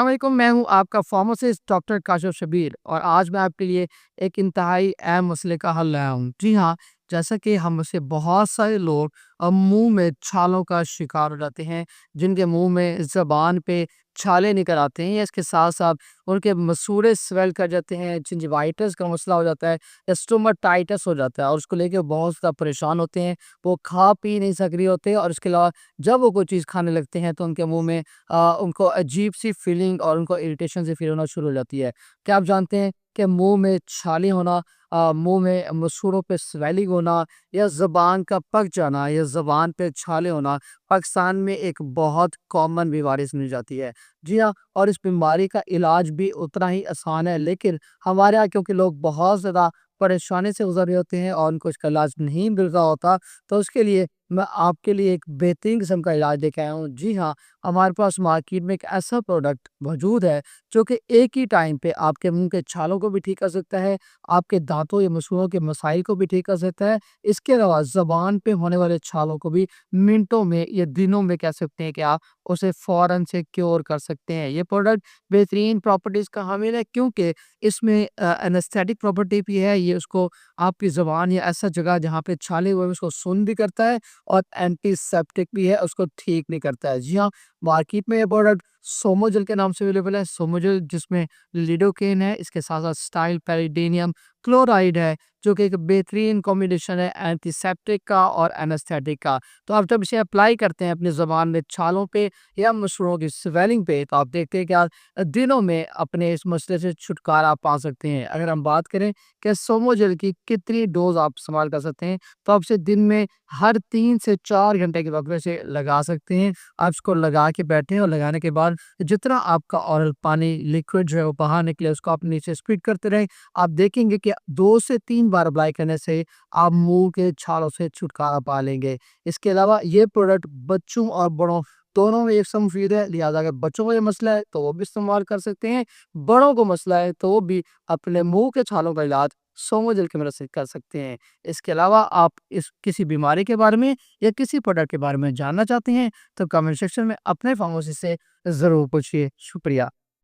वालेकुम, मैं हूँ आपका फार्मासिस्ट डॉक्टर काशिफ शबीर और आज मैं आपके लिए एक इंतहाई अहम मसले का हल लाया हूँ। जी हाँ, जैसा कि हम में से बहुत सारे लोग मुँह में छालों का शिकार हो जाते हैं, जिनके मुँह में ज़बान पे छाले निकल आते हैं या इसके साथ-साथ उनके मसूड़े स्वेल कर जाते हैं, जिंजिवाइटिस का मसला हो जाता है या स्टोमाटाइटिस हो जाता है और उसको लेके बहुत ज़्यादा परेशान होते हैं। वो खा पी नहीं सक रहे होते और इसके अलावा जब वो कोई चीज़ खाने लगते हैं तो उनके मुँह में उनको अजीब-सी फीलिंग और उनको इरिटेशन सी फील होना शुरू हो जाती है। क्या आप जानते हैं कि मुँह में छाले होना, मुँह में मसूड़ों पे स्वेलिंग होना या ज़ुबान का पक जाना या ज़ुबान पे छाले होना पाकिस्तान में एक बहुत कॉमन बीमारी समझी जाती है। जी हाँ, और इस बीमारी का इलाज भी उतना ही आसान है, लेकिन हमारे यहाँ क्योंकि लोग बहुत ज़्यादा परेशानी से गुज़र रहे होते हैं और उनको इसका इलाज नहीं मिल रहा होता, तो उसके लिए मैं आपके लिए एक बेहतरीन किस्म का इलाज लेके आया हूँ। जी हाँ, हमारे पास मार्केट में एक ऐसा प्रोडक्ट मौजूद है जो कि एक ही टाइम पे आपके मुंह के छालों को भी ठीक कर सकता है, आपके दांतों या मसूड़ों के मसाइल को भी ठीक कर सकता है। इसके अलावा ज़बान पे होने वाले छालों को भी मिनटों में या दिनों में कह सकते हैं कि आप उसे फ़ौरन से क्योर कर सकते हैं। ये प्रोडक्ट बेहतरीन प्रॉपर्टीज़ का हामिल है क्योंकि इसमें एनेस्थेटिक प्रॉपर्टी भी है। ये उसको आपकी ज़ुबान या ऐसा जगह जहाँ पे छाले हुए हैं उसको सुन्न भी करता है और एंटीसेप्टिक भी है, उसको ठीक नहीं करता है। जी हाँ, मार्केट में ये प्रोडक्ट सोमोजेल के नाम से अवेलेबल है। सोमोजेल जिसमें लिडोकेन है, इसके साथ-साथ स्टाइल पैरिडीनियम क्लोराइड है, जो कि एक बेहतरीन कॉम्बिनेशन है एंटीसेप्टिक का और एनेस्थेटिक का। तो आप जब इसे अप्लाई करते हैं अपनी ज़ुबान में छालों पे या मसूड़ों की स्वेलिंग पे, तो आप देखते हैं कि आप दिनों में अपने इस मसले से छुटकारा पा सकते हैं। अगर हम बात करें कि सोमोजेल की कितनी डोज़ आप इस्तेमाल कर सकते हैं, तो आप इसे दिन में हर 3 से 4 घंटे के वक़्त में इसे लगा सकते हैं। आप इसको लगा के बैठें और लगाने के बाद जितना आपका ओरल पानी लिक्विड जो है वो बाहर निकले, उसको आप नीचे स्क्वीज़ करते रहें। आप देखेंगे कि 2 से 3 बार अप्लाई करने से आप मुँह के छालों से छुटकारा पा लेंगे। इसके अलावा ये प्रोडक्ट बच्चों और बड़ों दोनों में एक सम मुफ़ीद है, लिहाज़ा अगर बच्चों को ये मसला है तो वो भी इस्तेमाल कर सकते हैं, बड़ों को मसला है तो वो भी अपने मुँह के छालों का इलाज सोमोजेल की मदद से कर सकते हैं। इसके अलावा आप इस किसी बीमारी के बारे में या किसी प्रोडक्ट के बारे में जानना चाहते हैं, तो कमेंट सेक्शन में अपने फार्मेसी से ज़रूर पूछिए। शुक्रिया।